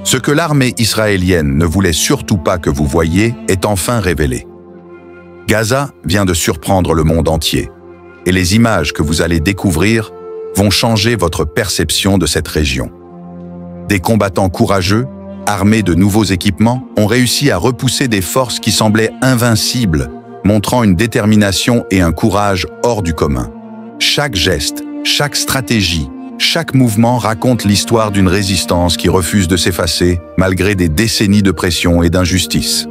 Ce que l'armée israélienne ne voulait surtout pas que vous voyiez est enfin révélé. Gaza vient de surprendre le monde entier, et les images que vous allez découvrir vont changer votre perception de cette région. Des combattants courageux, armés de nouveaux équipements, ont réussi à repousser des forces qui semblaient invincibles, montrant une détermination et un courage hors du commun. Chaque geste, chaque stratégie, chaque mouvement raconte l'histoire d'une résistance qui refuse de s'effacer malgré des décennies de pression et d'injustice.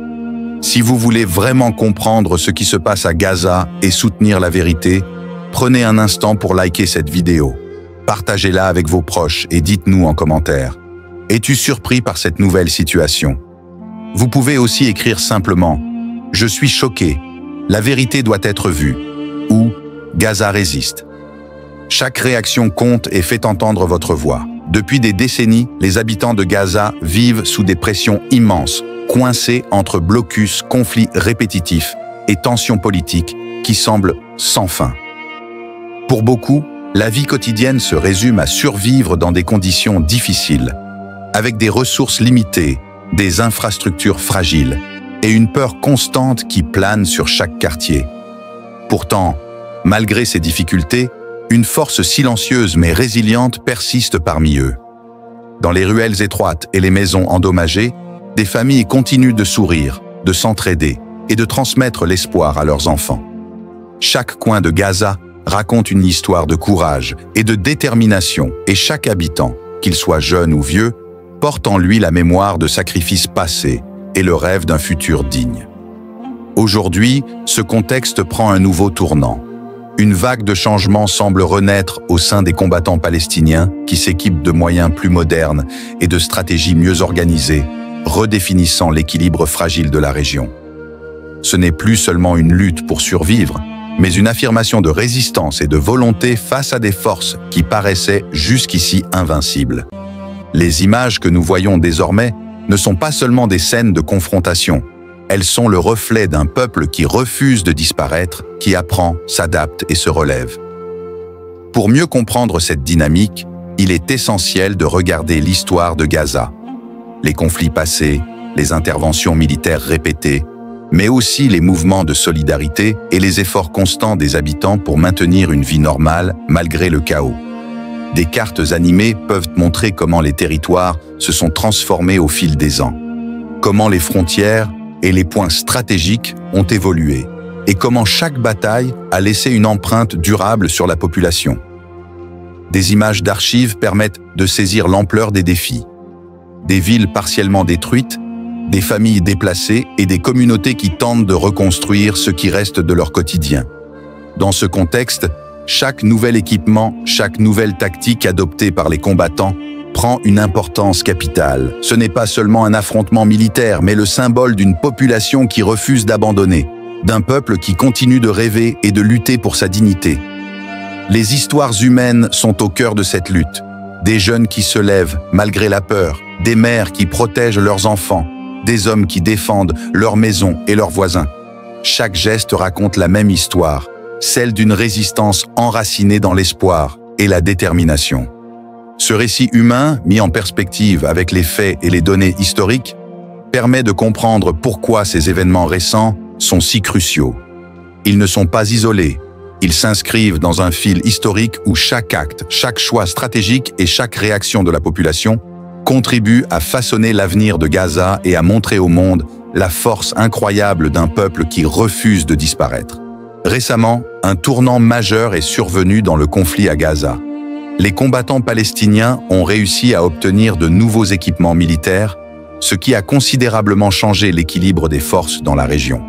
Si vous voulez vraiment comprendre ce qui se passe à Gaza et soutenir la vérité, prenez un instant pour liker cette vidéo. Partagez-la avec vos proches et dites-nous en commentaire. Es-tu surpris par cette nouvelle situation? Vous pouvez aussi écrire simplement « Je suis choqué, la vérité doit être vue » ou « Gaza résiste ». Chaque réaction compte et fait entendre votre voix. Depuis des décennies, les habitants de Gaza vivent sous des pressions immenses, coincés entre blocus, conflits répétitifs et tensions politiques qui semblent sans fin. Pour beaucoup, la vie quotidienne se résume à survivre dans des conditions difficiles, avec des ressources limitées, des infrastructures fragiles et une peur constante qui plane sur chaque quartier. Pourtant, malgré ces difficultés, une force silencieuse mais résiliente persiste parmi eux. Dans les ruelles étroites et les maisons endommagées, des familles continuent de sourire, de s'entraider et de transmettre l'espoir à leurs enfants. Chaque coin de Gaza raconte une histoire de courage et de détermination, et chaque habitant, qu'il soit jeune ou vieux, porte en lui la mémoire de sacrifices passés et le rêve d'un futur digne. Aujourd'hui, ce contexte prend un nouveau tournant. Une vague de changements semble renaître au sein des combattants palestiniens qui s'équipent de moyens plus modernes et de stratégies mieux organisées, redéfinissant l'équilibre fragile de la région. Ce n'est plus seulement une lutte pour survivre, mais une affirmation de résistance et de volonté face à des forces qui paraissaient jusqu'ici invincibles. Les images que nous voyons désormais ne sont pas seulement des scènes de confrontation, elles sont le reflet d'un peuple qui refuse de disparaître, qui apprend, s'adapte et se relève. Pour mieux comprendre cette dynamique, il est essentiel de regarder l'histoire de Gaza. Les conflits passés, les interventions militaires répétées, mais aussi les mouvements de solidarité et les efforts constants des habitants pour maintenir une vie normale malgré le chaos. Des cartes animées peuvent montrer comment les territoires se sont transformés au fil des ans, comment les frontières et les points stratégiques ont évolué, et comment chaque bataille a laissé une empreinte durable sur la population. Des images d'archives permettent de saisir l'ampleur des défis. Des villes partiellement détruites, des familles déplacées et des communautés qui tentent de reconstruire ce qui reste de leur quotidien. Dans ce contexte, chaque nouvel équipement, chaque nouvelle tactique adoptée par les combattants prend une importance capitale. Ce n'est pas seulement un affrontement militaire, mais le symbole d'une population qui refuse d'abandonner, d'un peuple qui continue de rêver et de lutter pour sa dignité. Les histoires humaines sont au cœur de cette lutte. Des jeunes qui se lèvent malgré la peur, des mères qui protègent leurs enfants, des hommes qui défendent leur maison et leurs voisins. Chaque geste raconte la même histoire, celle d'une résistance enracinée dans l'espoir et la détermination. Ce récit humain, mis en perspective avec les faits et les données historiques, permet de comprendre pourquoi ces événements récents sont si cruciaux. Ils ne sont pas isolés, ils s'inscrivent dans un fil historique où chaque acte, chaque choix stratégique et chaque réaction de la population contribuent à façonner l'avenir de Gaza et à montrer au monde la force incroyable d'un peuple qui refuse de disparaître. Récemment, un tournant majeur est survenu dans le conflit à Gaza. Les combattants palestiniens ont réussi à obtenir de nouveaux équipements militaires, ce qui a considérablement changé l'équilibre des forces dans la région.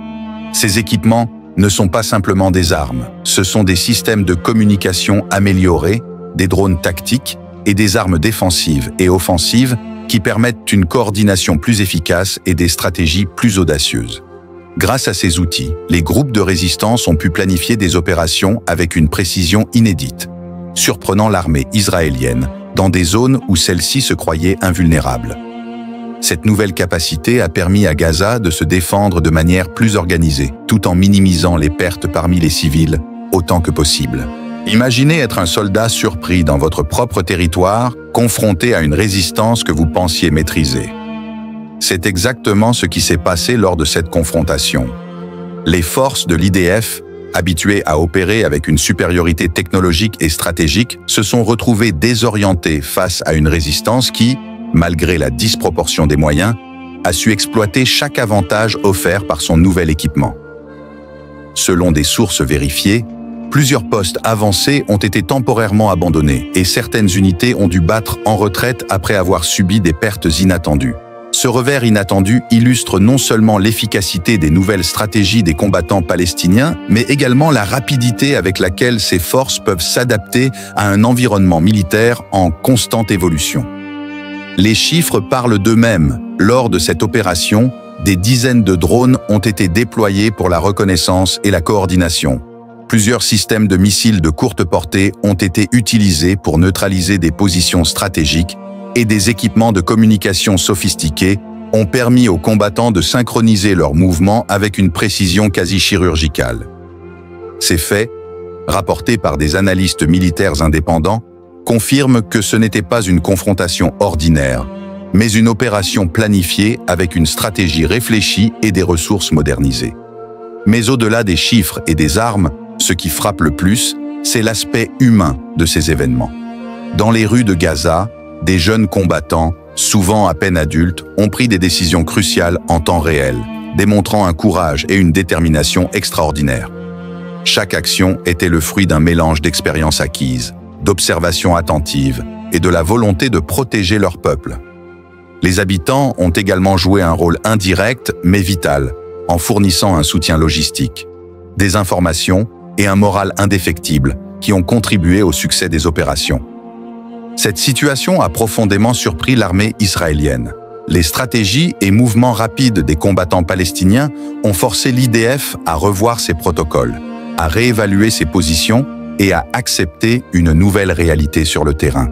Ces équipements ne sont pas simplement des armes, ce sont des systèmes de communication améliorés, des drones tactiques et des armes défensives et offensives qui permettent une coordination plus efficace et des stratégies plus audacieuses. Grâce à ces outils, les groupes de résistance ont pu planifier des opérations avec une précision inédite, surprenant l'armée israélienne dans des zones où celle-ci se croyait invulnérable. Cette nouvelle capacité a permis à Gaza de se défendre de manière plus organisée, tout en minimisant les pertes parmi les civils autant que possible. Imaginez être un soldat surpris dans votre propre territoire, confrontés à une résistance que vous pensiez maîtriser. C'est exactement ce qui s'est passé lors de cette confrontation. Les forces de l'IDF, habituées à opérer avec une supériorité technologique et stratégique, se sont retrouvées désorientées face à une résistance qui, malgré la disproportion des moyens, a su exploiter chaque avantage offert par son nouvel équipement. Selon des sources vérifiées, plusieurs postes avancés ont été temporairement abandonnés et certaines unités ont dû battre en retraite après avoir subi des pertes inattendues. Ce revers inattendu illustre non seulement l'efficacité des nouvelles stratégies des combattants palestiniens, mais également la rapidité avec laquelle ces forces peuvent s'adapter à un environnement militaire en constante évolution. Les chiffres parlent d'eux-mêmes. Lors de cette opération, des dizaines de drones ont été déployés pour la reconnaissance et la coordination. Plusieurs systèmes de missiles de courte portée ont été utilisés pour neutraliser des positions stratégiques et des équipements de communication sophistiqués ont permis aux combattants de synchroniser leurs mouvements avec une précision quasi chirurgicale. Ces faits, rapportés par des analystes militaires indépendants, confirment que ce n'était pas une confrontation ordinaire, mais une opération planifiée avec une stratégie réfléchie et des ressources modernisées. Mais au-delà des chiffres et des armes, ce qui frappe le plus, c'est l'aspect humain de ces événements. Dans les rues de Gaza, des jeunes combattants, souvent à peine adultes, ont pris des décisions cruciales en temps réel, démontrant un courage et une détermination extraordinaires. Chaque action était le fruit d'un mélange d'expériences acquises, d'observations attentives et de la volonté de protéger leur peuple. Les habitants ont également joué un rôle indirect mais vital, en fournissant un soutien logistique, des informations et un moral indéfectible qui ont contribué au succès des opérations. Cette situation a profondément surpris l'armée israélienne. Les stratégies et mouvements rapides des combattants palestiniens ont forcé l'IDF à revoir ses protocoles, à réévaluer ses positions et à accepter une nouvelle réalité sur le terrain.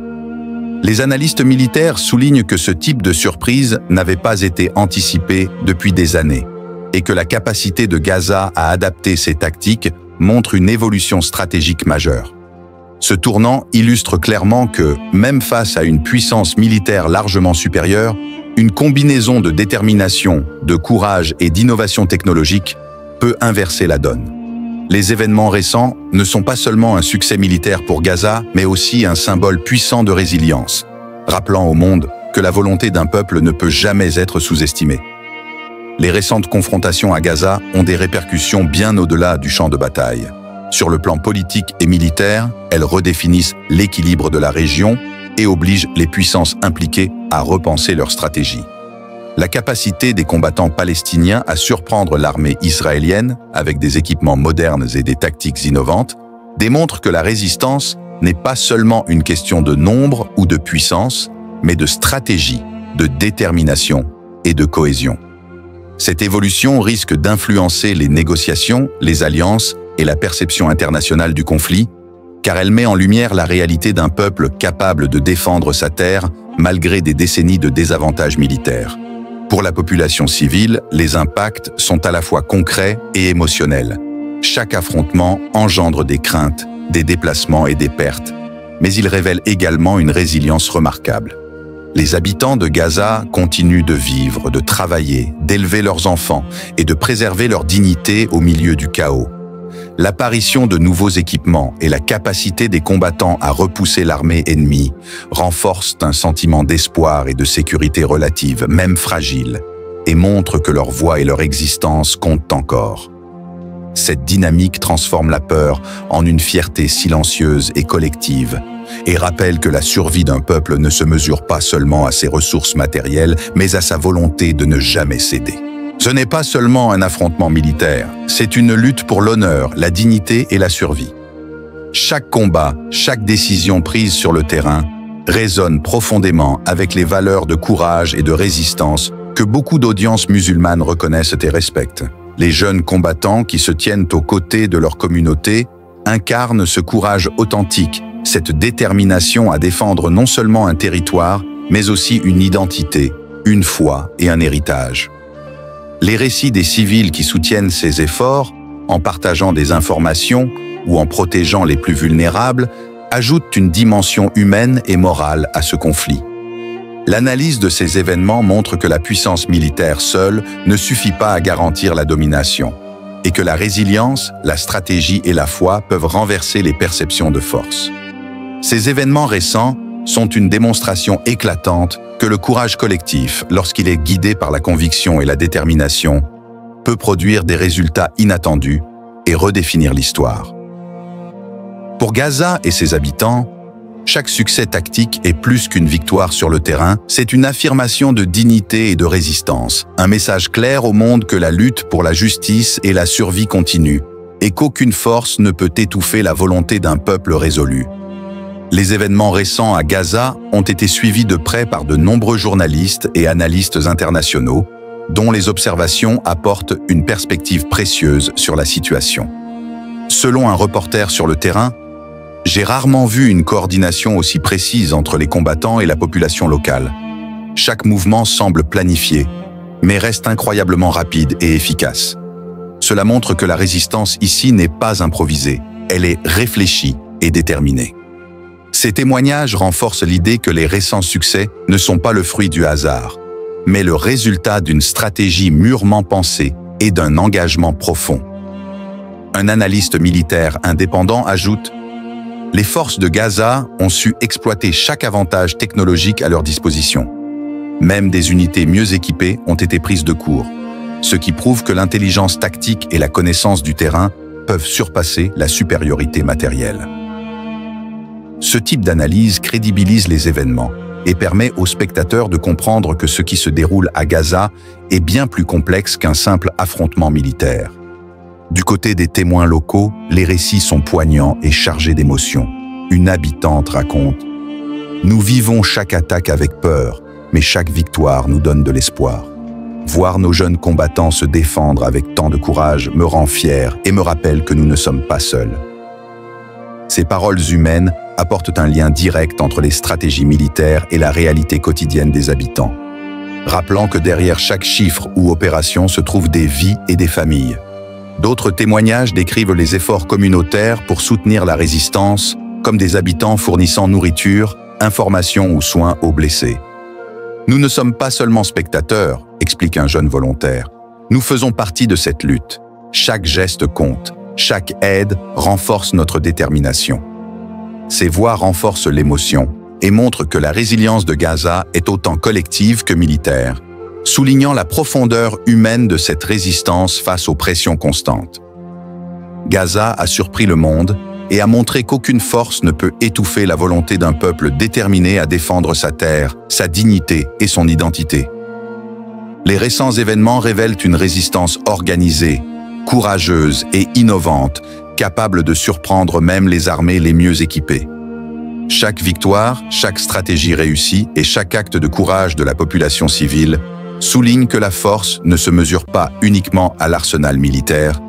Les analystes militaires soulignent que ce type de surprise n'avait pas été anticipé depuis des années et que la capacité de Gaza à adapter ses tactiques montre une évolution stratégique majeure. Ce tournant illustre clairement que, même face à une puissance militaire largement supérieure, une combinaison de détermination, de courage et d'innovation technologique peut inverser la donne. Les événements récents ne sont pas seulement un succès militaire pour Gaza, mais aussi un symbole puissant de résilience, rappelant au monde que la volonté d'un peuple ne peut jamais être sous-estimée. Les récentes confrontations à Gaza ont des répercussions bien au-delà du champ de bataille. Sur le plan politique et militaire, elles redéfinissent l'équilibre de la région et obligent les puissances impliquées à repenser leur stratégie. La capacité des combattants palestiniens à surprendre l'armée israélienne avec des équipements modernes et des tactiques innovantes démontre que la résistance n'est pas seulement une question de nombre ou de puissance, mais de stratégie, de détermination et de cohésion. Cette évolution risque d'influencer les négociations, les alliances et la perception internationale du conflit, car elle met en lumière la réalité d'un peuple capable de défendre sa terre malgré des décennies de désavantages militaires. Pour la population civile, les impacts sont à la fois concrets et émotionnels. Chaque affrontement engendre des craintes, des déplacements et des pertes, mais il révèle également une résilience remarquable. Les habitants de Gaza continuent de vivre, de travailler, d'élever leurs enfants et de préserver leur dignité au milieu du chaos. L'apparition de nouveaux équipements et la capacité des combattants à repousser l'armée ennemie renforcent un sentiment d'espoir et de sécurité relative, même fragile, et montrent que leur voix et leur existence comptent encore. Cette dynamique transforme la peur en une fierté silencieuse et collective, et rappelle que la survie d'un peuple ne se mesure pas seulement à ses ressources matérielles, mais à sa volonté de ne jamais céder. Ce n'est pas seulement un affrontement militaire, c'est une lutte pour l'honneur, la dignité et la survie. Chaque combat, chaque décision prise sur le terrain résonne profondément avec les valeurs de courage et de résistance que beaucoup d'audiences musulmanes reconnaissent et respectent. Les jeunes combattants qui se tiennent aux côtés de leur communauté incarnent ce courage authentique, cette détermination à défendre non seulement un territoire, mais aussi une identité, une foi et un héritage. Les récits des civils qui soutiennent ces efforts, en partageant des informations ou en protégeant les plus vulnérables, ajoutent une dimension humaine et morale à ce conflit. L'analyse de ces événements montre que la puissance militaire seule ne suffit pas à garantir la domination, et que la résilience, la stratégie et la foi peuvent renverser les perceptions de force. Ces événements récents sont une démonstration éclatante que le courage collectif, lorsqu'il est guidé par la conviction et la détermination, peut produire des résultats inattendus et redéfinir l'histoire. Pour Gaza et ses habitants, chaque succès tactique est plus qu'une victoire sur le terrain, c'est une affirmation de dignité et de résistance, un message clair au monde que la lutte pour la justice et la survie continue, et qu'aucune force ne peut étouffer la volonté d'un peuple résolu. Les événements récents à Gaza ont été suivis de près par de nombreux journalistes et analystes internationaux, dont les observations apportent une perspective précieuse sur la situation. Selon un reporter sur le terrain, « J'ai rarement vu une coordination aussi précise entre les combattants et la population locale. Chaque mouvement semble planifié, mais reste incroyablement rapide et efficace. Cela montre que la résistance ici n'est pas improvisée, elle est réfléchie et déterminée. » Ces témoignages renforcent l'idée que les récents succès ne sont pas le fruit du hasard, mais le résultat d'une stratégie mûrement pensée et d'un engagement profond. Un analyste militaire indépendant ajoute « Les forces de Gaza ont su exploiter chaque avantage technologique à leur disposition. Même des unités mieux équipées ont été prises de court, ce qui prouve que l'intelligence tactique et la connaissance du terrain peuvent surpasser la supériorité matérielle. » Ce type d'analyse crédibilise les événements et permet aux spectateurs de comprendre que ce qui se déroule à Gaza est bien plus complexe qu'un simple affrontement militaire. Du côté des témoins locaux, les récits sont poignants et chargés d'émotions. Une habitante raconte « Nous vivons chaque attaque avec peur, mais chaque victoire nous donne de l'espoir. Voir nos jeunes combattants se défendre avec tant de courage me rend fier et me rappelle que nous ne sommes pas seuls. » Ces paroles humaines apportent un lien direct entre les stratégies militaires et la réalité quotidienne des habitants, rappelant que derrière chaque chiffre ou opération se trouvent des vies et des familles. D'autres témoignages décrivent les efforts communautaires pour soutenir la résistance, comme des habitants fournissant nourriture, informations ou soins aux blessés. « Nous ne sommes pas seulement spectateurs », explique un jeune volontaire. « Nous faisons partie de cette lutte. Chaque geste compte, chaque aide renforce notre détermination. » Ces voix renforcent l'émotion et montrent que la résilience de Gaza est autant collective que militaire, soulignant la profondeur humaine de cette résistance face aux pressions constantes. Gaza a surpris le monde et a montré qu'aucune force ne peut étouffer la volonté d'un peuple déterminé à défendre sa terre, sa dignité et son identité. Les récents événements révèlent une résistance organisée, courageuse et innovante, capable de surprendre même les armées les mieux équipées. Chaque victoire, chaque stratégie réussie et chaque acte de courage de la population civile souligne que la force ne se mesure pas uniquement à l'arsenal militaire,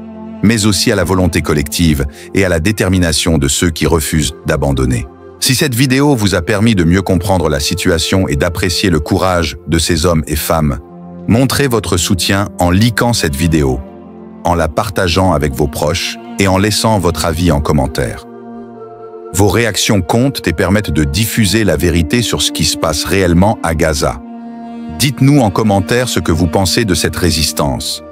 mais aussi à la volonté collective et à la détermination de ceux qui refusent d'abandonner. Si cette vidéo vous a permis de mieux comprendre la situation et d'apprécier le courage de ces hommes et femmes, montrez votre soutien en likant cette vidéo, en la partageant avec vos proches et en laissant votre avis en commentaire. Vos réactions comptent et permettent de diffuser la vérité sur ce qui se passe réellement à Gaza. Dites-nous en commentaire ce que vous pensez de cette résistance.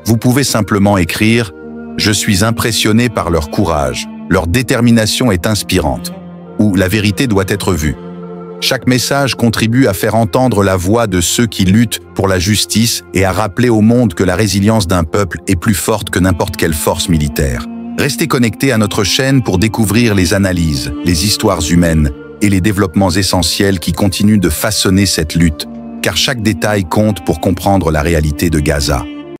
Vous pouvez simplement écrire « Je suis impressionné par leur courage, leur détermination est inspirante » ou « La vérité doit être vue ». Chaque message contribue à faire entendre la voix de ceux qui luttent pour la justice et à rappeler au monde que la résilience d'un peuple est plus forte que n'importe quelle force militaire. Restez connectés à notre chaîne pour découvrir les analyses, les histoires humaines et les développements essentiels qui continuent de façonner cette lutte, car chaque détail compte pour comprendre la réalité de Gaza.